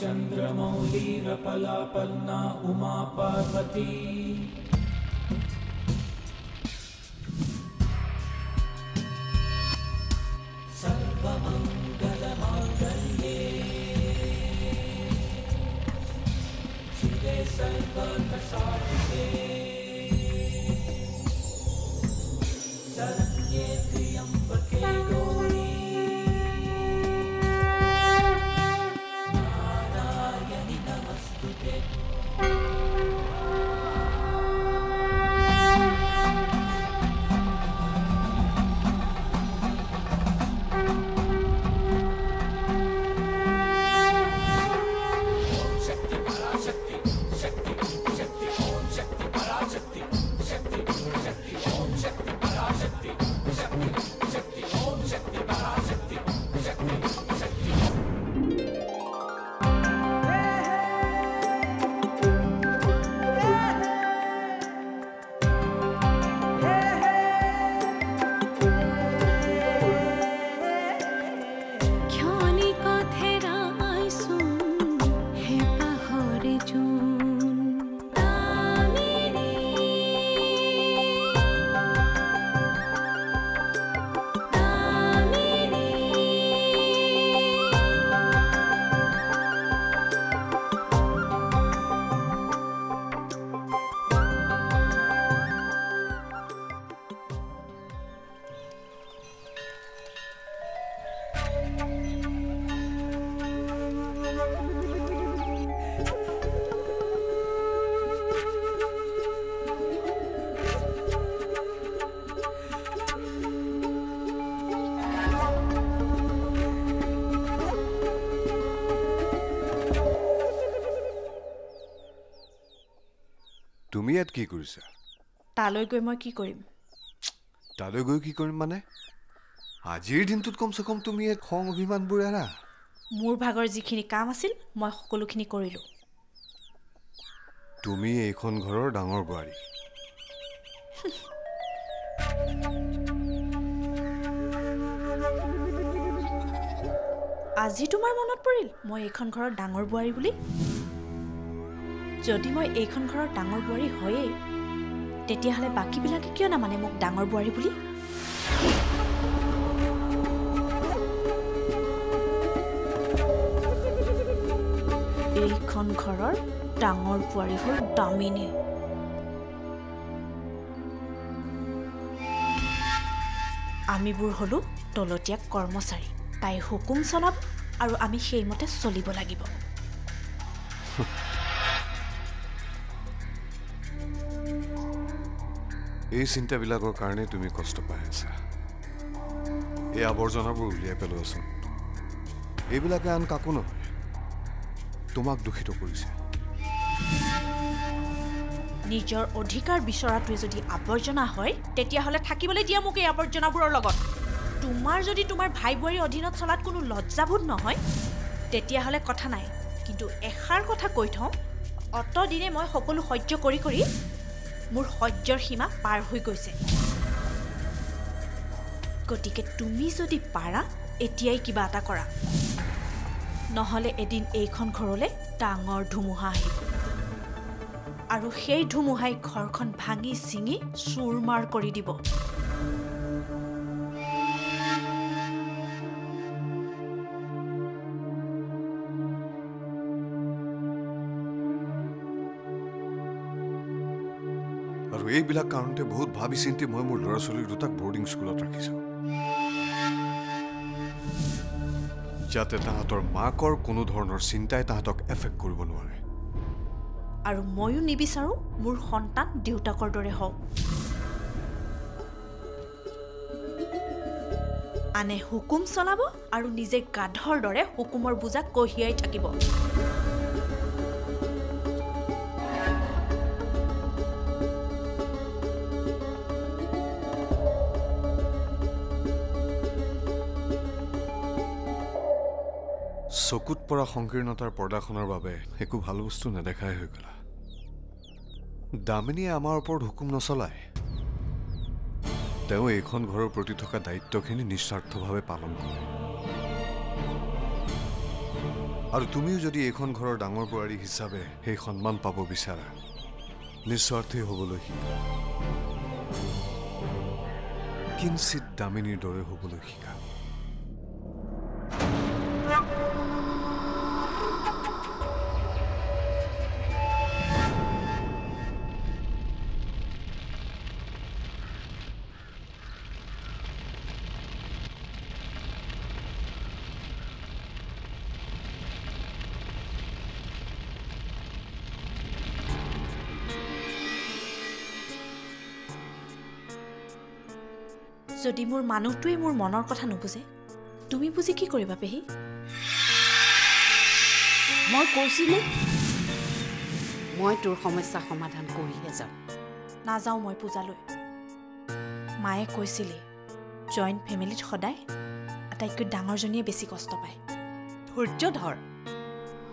चन्द्रमौलीरपलापन्ना उमा पार्वती सर्वमङ्गलमाङ्गल्ये शिवे सर्वसाधिके शरण्ये त्र्यम्बके गौरी नारायणि नमस्तुते তুমি ইয়াত কি কৰিছা? তালৈ গৈ মই কি কৰিম? তালৈ গৈ কি কৰিম মানে? আজিৰ দিনটোত কমসে কম তুমি এক খং অভিমানবোৰ এৰা। মোৰ ভাগৰ যিখিনি কাম আছিল মই সকলোখিনি কৰিলোঁ। তুমি এইখন ঘৰৰ ডাঙৰ বোৱাৰী। আজি তোমাৰ মনত পৰিল মই এইখন ঘৰৰ ডাঙৰ বোৱাৰী বুলি? যদি মই এইখন ঘৰৰ ডাঙৰ বোৱাৰী হয়েই তেতিয়াহ'লে বাকীবিলাকে কিয় নামানে মোক ডাঙৰ বোৱাৰী বুলি? এইখন ঘৰৰ ডাঙৰ বোৱাৰী হ'ল দামিনী। আমিবোৰ হ'লো তলতীয়া কৰ্মচাৰী। তাই হুকুম চলাব আৰু আমি সেইমতে চলিব লাগিব। এই চিন্তাবিলাকৰ কাৰণে তুমি কষ্ট পাই আছা। এই আৱৰ্জনাবোৰ উলিয়াই পেলোৱাচোন। এইবিলাকে আন কাকো নহয়, তোমাক দূষিত কৰিছে। নিজৰ অধিকাৰ বিচৰাটোৱে যদি আৱৰ্জনা হয় তেতিয়াহ'লে থাকিবলৈ দিয়া মোক এই আৱৰ্জনাবোৰৰ লগত। তোমাৰ যদি তোমাৰ ভাই বোৱাৰীৰ অধীনত চলাত কোনো লজ্জাবোধ নহয় তেতিয়াহ'লে কথা নাই, কিন্তু এষাৰ কথা কৈ থওঁ, অতদিনে মই সকলো সহ্য কৰি কৰি মোৰ সহ্যৰ সীমা পাৰ হৈ গৈছে। গতিকে তুমি যদি পাৰা এতিয়াই কিবা এটা কৰা, নহ'লে এদিন এইখন ঘৰলৈ ডাঙৰ ধুমুহা আহিব আৰু সেই ধুমুহাই ঘৰখন ভাঙি চিঙি চুৰমাৰ কৰি দিব। আৰু এইবিলাক কাৰণতে বহুত ভাবি চিন্তি মই মোৰ ল'ৰা ছোৱালীক দুটাক বৰ্ডিং স্কুলত ৰাখিছোঁ, যাতে তাহাঁতৰ মাকৰ কোনো ধৰণৰ চিন্তাই তাহাঁতক এফেক্ট কৰিব নোৱাৰে। আৰু ময়ো নিবিচাৰোঁ মোৰ সন্তান দেউতাকৰ দৰে হওক। আনে হুকুম চলাব আৰু নিজে গাধৰ দৰে হুকুমৰ বোজা কঢ়িয়াই থাকিব। চকুত পৰা সংকীৰ্ণতাৰ পৰ্দাখনৰ বাবে একো ভাল বস্তু নেদেখাই হৈ গ'লা। দামিনীয়ে আমাৰ ওপৰত হুকুম নচলায়, তেওঁ এইখন ঘৰৰ প্ৰতি থকা দায়িত্বখিনি নিস্বাৰ্থভাৱে পালন কৰে। আৰু তুমিও যদি এইখন ঘৰৰ ডাঙৰ বোৱাৰী হিচাপে সেই সন্মান পাব বিচাৰা নিস্বাৰ্থী হ'বলৈ শিকা কিঞ্চিত দামিনীৰ দৰে হ'বলৈ শিকা যদি মোৰ মানুহটোৱে মোৰ মনৰ কথা নুবুজে তুমি বুজি কি কৰিবা পেহী মই কৈছিলো মই তোৰ সমস্যা সমাধান কৰিহে যাম নাযাওঁ মই পূজালৈ মায়ে কৈছিলে জইণ্ট ফেমিলিত সদায় আটাইতকৈ ডাঙৰজনীয়ে বেছি কষ্ট পায় ধৈৰ্য ধৰ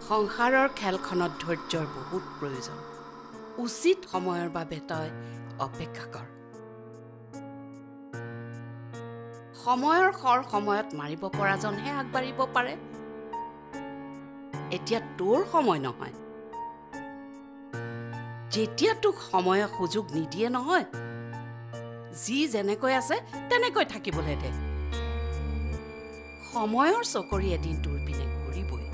সংসাৰৰ খেলখনত ধৈৰ্যৰ বহুত প্ৰয়োজন উচিত সময়ৰ বাবে তই অপেক্ষা কৰ সময়ৰ খৰ সময়ত মাৰিব পৰাজনহে আগবাঢ়িব পাৰে এতিয়া তোৰ সময় নহয় যেতিয়া তোক সময়ে সুযোগ নিদিয়ে নহয় যি যেনেকৈ আছে তেনেকৈ থাকিবলৈ দে সময়ৰ চকৰি এদিন তোৰ পিনে ঘূৰিবই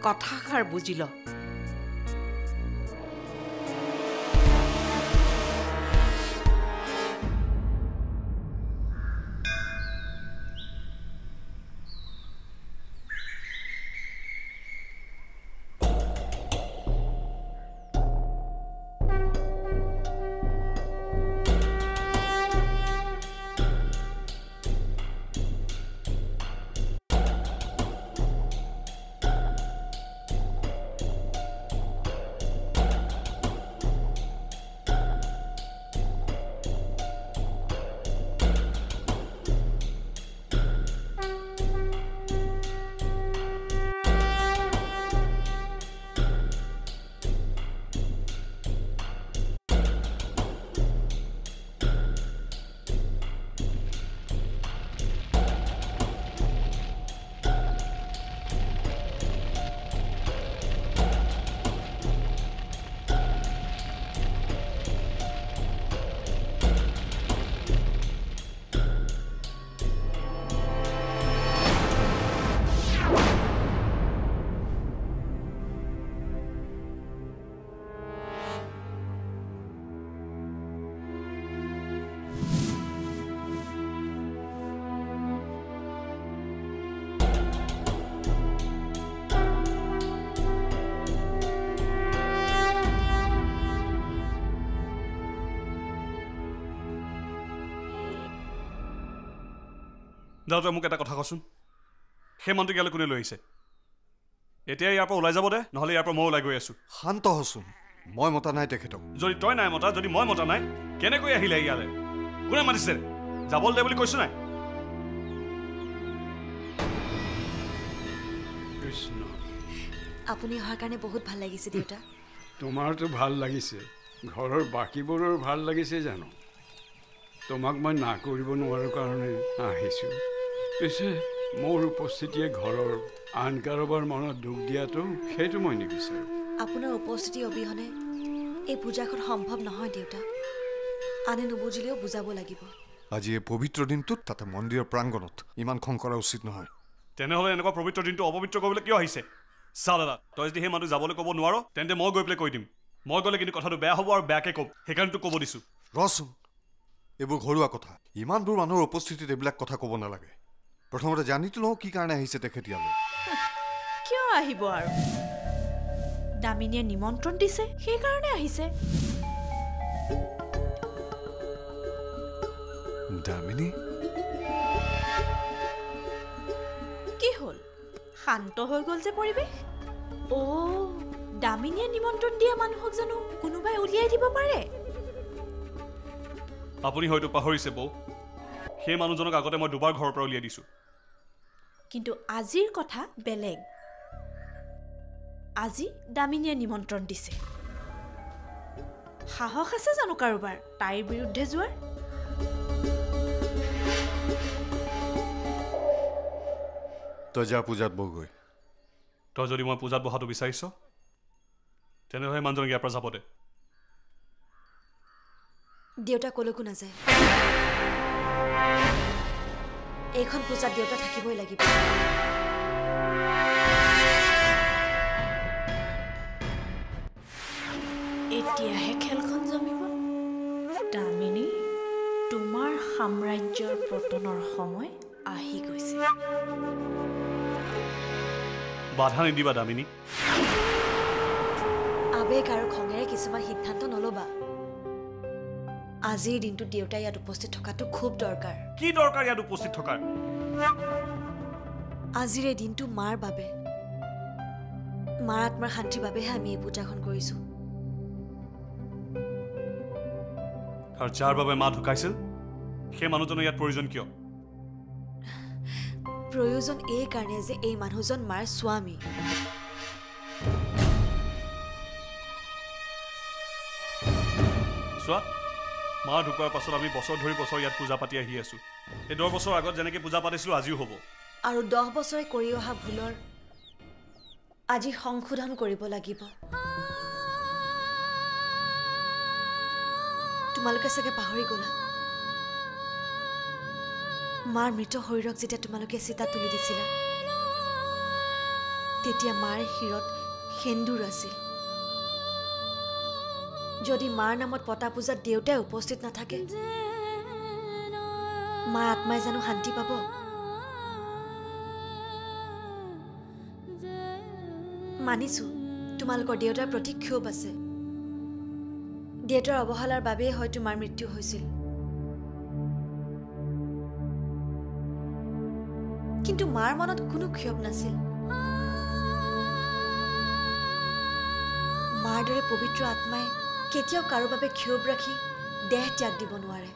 কথাষাৰ বুজি ল দাদা তই মোক এটা কথা কচোন সেই মানুহটো ইয়ালৈ কোনে লৈ আহিছে এতিয়া ইয়াৰ পৰা ওলাই যাব দে নহ'লে ইয়াৰ পৰা মই ওলাই গৈ আছোঁ শান্ত হচোন মই মতা নাই তেখেতক যদি তই নাই মতা যদি মই মতা নাই কেনেকৈ আহিলে ইয়ালৈ কোনে মাতিছে যাবলৈ দে বুলি কৈছোঁ নাই কৃষ্ণ আপুনি অহাৰ কাৰণে বহুত ভাল লাগিছে দেউতা তোমাৰতো ভাল লাগিছে ঘৰৰ বাকীবোৰৰ ভাল লাগিছে জানো তোমাক মই না কৰিব নোৱাৰো কাৰণে আহিছোঁ পিছে মোৰ উপস্থিতিয়ে ঘৰৰ আন কাৰোবাৰ মনত দুখ দিয়াটো সেইটো মই নিবিচাৰোঁ আপোনাৰ উপস্থিতি অবিহনে এই পূজাখন সম্ভৱ নহয় দেউতা আনে নুবুজিলেও বুজাব লাগিব আজি এই পবিত্ৰ দিনটোত তাতে মন্দিৰৰ প্ৰাংগণত ইমান খং কৰা উচিত নহয় তেনেহ'লে এনেকুৱা পবিত্ৰ দিনটো অপবিত্ৰ কৰিবলৈ কিয় আহিছে চা দাদা তই যদি সেই মানুহ যাবলৈ ক'ব নোৱাৰ তেন্তে মই গৈ পেলাই কৈ দিম মই গ'লে কিন্তু কথাটো বেয়া হ'ব আৰু বেয়াকৈ ক'ম সেইকাৰণে তোক ক'ব দিছোঁ ৰচোন এইবোৰ ঘৰুৱা কথা ইমানবোৰ মানুহৰ উপস্থিতিত এইবিলাক কথা ক'ব নালাগে প্ৰথমতে জানিতো লওঁ কি কাৰণে আহিছে তেখেত ইয়ালৈ কিয় আহিব আৰু দামিনীয়ে নিমন্ত্ৰণ দিছে সেইকাৰণে আহিছে দামিনী কি হ'ল শান্ত হৈ গ'ল যে পৰিৱেশ দামিনীয়ে নিমন্ত্ৰণ দিয়া মানুহক জানো কোনোবাই উলিয়াই দিব পাৰে আপুনি হয়তো পাহৰিছে বৌ সেই মানুহজনক আগতে মই দুবাৰ ঘৰৰ পৰা উলিয়াই দিছোঁ কিন্তু আজিৰ কথা বেলেগ আজি দামিনীয়ে নিমন্ত্ৰণ দিছে সাহস আছে জানো কাৰোবাৰ তাইৰ বিৰুদ্ধে যোৱাৰ তই যা পূজাত বহগৈ তই যদি মই পূজাত বহাটো বিচাৰিছ তেনেহ'লে মানুহজনক ইয়াৰ পৰা যাব দে দেউতা কলৈকো নাযায় এইখন পূজাত দেউতা থাকিবই লাগিব এতিয়াহে খেলখন জমিব দামিনী তোমাৰ সাম্ৰাজ্যৰ পতনৰ সময় আহি গৈছে বাধা নিদিবা দামিনী আবেগ আৰু খঙেৰে কিছুমান সিদ্ধান্ত নল'বা আজিৰ দিনটো দেউতা ইয়াত উপস্থিত থকাটো খুব দৰকাৰ কি দৰকাৰ ইয়াত উপস্থিত থকাৰ আজিৰ এই দিনটো মাৰ বাবে মাৰ আত্মাৰ শান্তিৰ বাবেহে আমি এই পূজাখন কৰিছোঁ আৰু যাৰ বাবে মা ঢুকাইছিল সেই মানুহজনৰ ইয়াত প্ৰয়োজন কিয় প্ৰয়োজন এই কাৰণে যে এই মানুহজন মাৰ স্বামী চোৱা মা ঢুকোৱাৰ পাছত আমি বছৰ ধৰি বছৰ ইয়াত পূজা পাতি আহি আছোঁ এই 10 বছৰ আগত যেনেকৈ পূজা পাতিছিলোঁ আজিও হ'ব আৰু 10 বছৰে কৰি অহা ভুলৰ আজি সংশোধন কৰিব লাগিব তোমালোকে চাগে পাহৰি গ'লা মাৰ মৃত শৰীৰক যেতিয়া তোমালোকে চিতাত তুলি দিছিলা তেতিয়া মাৰ শিৰত সেন্দুৰ আছিল যদি মাৰ নামত পতা পূজাত দেউতাই উপস্থিত নাথাকে মাৰ আত্মাই জানো শান্তি পাব মানিছো তোমালোকৰ দেউতাৰ প্ৰতি ক্ষোভ আছে দেউতাৰ অৱহেলাৰ বাবেই হয় তোমাৰ মৃত্যু হৈছিল কিন্তু মাৰ মনত কোনো ক্ষোভ নাছিল মাৰ দৰে পবিত্ৰ আত্মাই কেতিয়াও কাৰো বাবে ক্ষোভ ৰাখি দেহ ত্যাগ দিব নোৱাৰে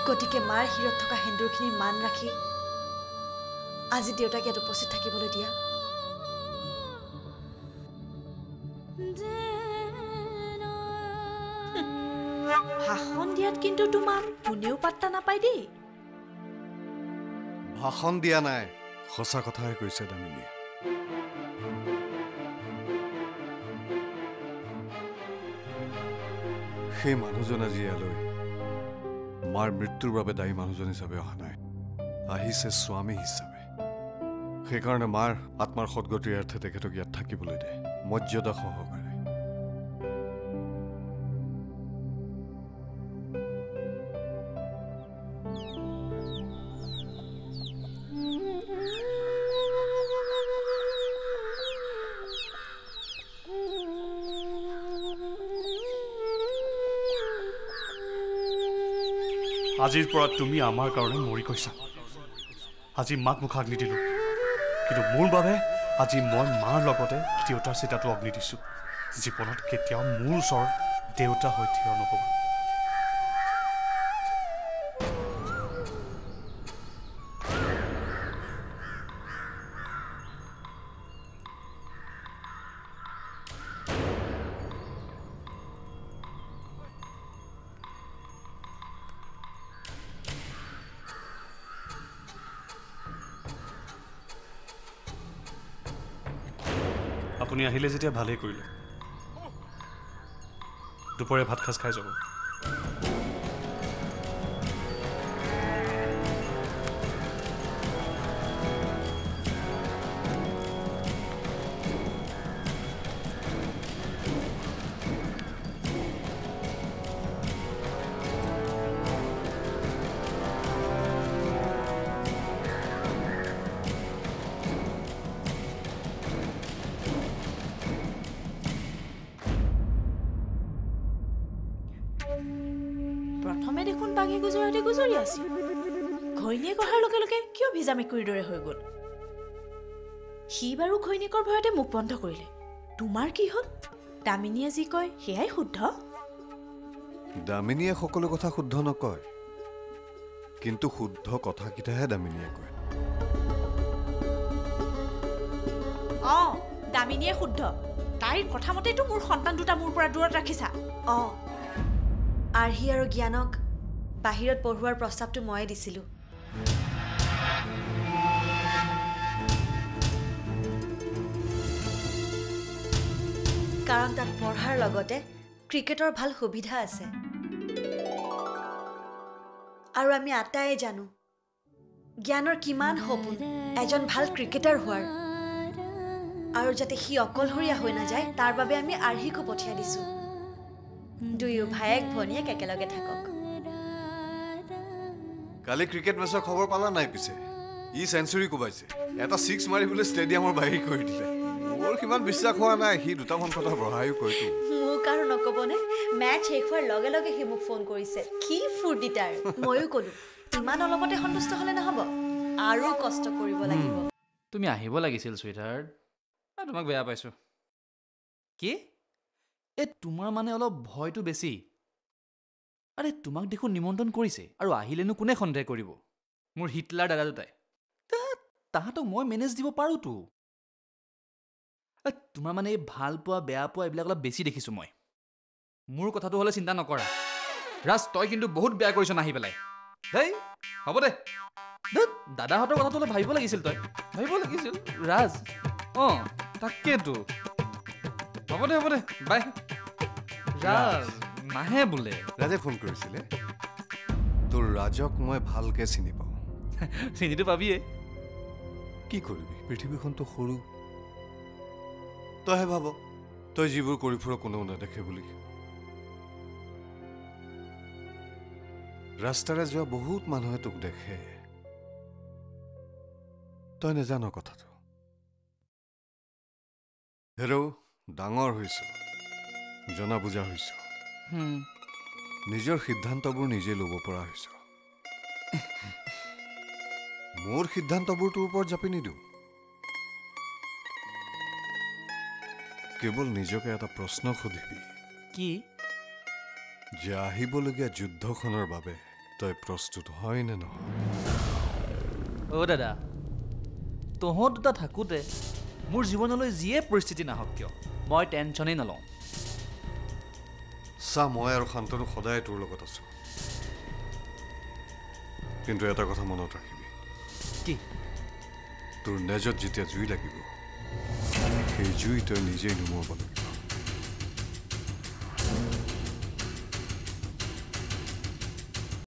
গতিকে মাৰ শিৰত থকা সেন্দুৰখিনিৰ মান ৰাখি আজি দেউতাক ইয়াত উপস্থিত থাকিবলৈ দিয়া ভাষণ দিয়াত কিন্তু তোমাক কোনেও পাত্তা নাপায় দেই ভাষণ দিয়া নাই সঁচা কথাই কৈছে দামিনীয়ে সেই মানুহজন আজি ইয়ালৈ মাৰ মৃত্যুৰ বাবে দায়ী মানুহজন হিচাপে অহা নাই আহিছে স্বামী হিচাপে সেইকাৰণে মাৰ আত্মাৰ সদগতিৰ অৰ্থে তেখেতক ইয়াত থাকিবলৈ দে মৰ্যাদা সহকাৰে আজিৰ পৰা তুমি আমাৰ কাৰণে মৰি কৈছা আজি মাক মুখাগ্নি দিলোঁ কিন্তু মোৰ বাবে আজি মই মাৰ লগতে দেউতাৰ চিতাটো অগ্নি দিছোঁ জীৱনত কেতিয়াও মোৰ ওচৰত দেউতা হৈ থিয় নহ'ব আপুনি আহিলে যেতিয়া ভালেই কৰিলে দুপৰীয়া ভাত খাজ খাই যাব প্ৰথমে দেখোন বাঘে গুজৰাটে গুজৰি আছিল ঘৈণীয়েক অহাৰ লগে লগে কিয় ভিজা মেকুৰীৰ দৰে হৈ গ'ল সি বাৰু ঘৈণীয়েকৰ ভয়তে মুখ বন্ধ কৰিলে তোমাৰ কি হ'ল দামিনীয়ে যি কয় সেয়াই শুদ্ধ দামিনীয়ে সকলো কথা শুদ্ধ নকয় কিন্তু শুদ্ধ কথাকেইটাহে দামিনীয়ে কয় দামিনীয়ে শুদ্ধ তাইৰ কথা মতেতো মোৰ সন্তান দুটা মোৰ পৰা দূৰত ৰাখিছা আৰ্হি আৰু জ্ঞানক বাহিৰত পঢ়োৱাৰ প্ৰস্তাৱটো ময়ে দিছিলোঁ কাৰণ তাত পঢ়াৰ লগতে ক্ৰিকেটৰ ভাল সুবিধা আছে আৰু আমি আটাই জানো জ্ঞানৰ কিমান সপোন এজন ভাল ক্ৰিকেটাৰ হোৱাৰ আৰু যাতে সি অকলশৰীয়া হৈ নাযায় তাৰ বাবে আমি আৰ্হিকো পঠিয়াই দিছোঁ দুয়ো ভায়েক ভনীয়েক একেলগে থাকক কালি ক্ৰিকেট মেচৰ খবৰ পালা নাই পিছে ই চেঞ্চুৰী কোবাইছে এটা 6 মাৰিবলৈ ষ্টেডিয়ামৰ বাহিৰ কৰি দিলে মোৰ কিমান বিশ্বাস হোৱা নাই সি দুটামান কথা বঢ়ায়ো কৈতো মোক আৰু নক'বনে মেচ শেষ হোৱাৰ লগে লগে সি মোক ফোন কৰিছে কি ফূৰ্তি তাৰ ময়ো ক'লো ইমান অলপতে সন্তুষ্ট হ'লে নহ'ব আৰু কষ্ট কৰিব লাগিব তুমি আহিব লাগিছিল চুইটহাৰ্ট তোমাক বেয়া পাইছোঁ কি এই তোমাৰ মানে অলপ ভয়টো বেছি আৰে তোমাক দেখোন নিমন্ত্ৰণ কৰিছে আৰু আহিলেনো কোনে সন্দেহ কৰিব মোৰ হিটলাৰ দাদা দুটাই তাহাঁতক মই মেনেজ দিব পাৰোঁতো তোমাৰ মানে এই ভাল পোৱা বেয়া পোৱা এইবিলাক অলপ বেছি দেখিছোঁ মই মোৰ কথাটো হ'লে চিন্তা নকৰা ৰাজ তই কিন্তু বহুত বেয়া কৰিছ নাহি পেলাই হেই হ'ব দে দাদাহঁতৰ কথাটো অলপ ভাবিব লাগিছিল তই ভাবিব লাগিছিল ৰাজ অঁ তাকেতো হ'ব দে বাই ৰাজ নাহে বোলে ৰাজে ফোন কৰিছিলে তোৰ ৰাজক মই ভালকে চিনি পাওঁ চিনিটো পাবিয়ে কি কৰিবি পৃথিৱীখনতো সৰু তইহে ভাব তই যিবোৰ কৰি ফুৰ কোনেও নেদেখে বুলি ৰাস্তাৰে যোৱা বহুত মানুহে তোক দেখে তই নেজান কথাটো হেৰৌ ডাঙৰ হৈছ জনা বুজা হৈছ নিজৰ সিদ্ধান্তবোৰ নিজে ল'ব পৰা হৈছ মোৰ সিদ্ধান্তবোৰ তোৰ ওপৰত জাপি নিদিওঁ কেৱল নিজকে এটা প্ৰশ্ন সুধিবি কি যে আহিবলগীয়া যুদ্ধখনৰ বাবে তই প্ৰস্তুত হয় নে নহয় অ' দাদা তহঁত দুটা থাকোঁতে মোৰ জীৱনলৈ যিয়ে পৰিস্থিতি নাহক কিয় মই টেনশ্যনেই নলওঁ চা মই আৰু শান্তনু সদায় তোৰ লগত আছো কিন্তু এটা কথা মনত ৰাখিবি কি তোৰ নেজত যেতিয়া জুই লাগিব সেই জুই তই নিজেই নুমুৱাব লাগিব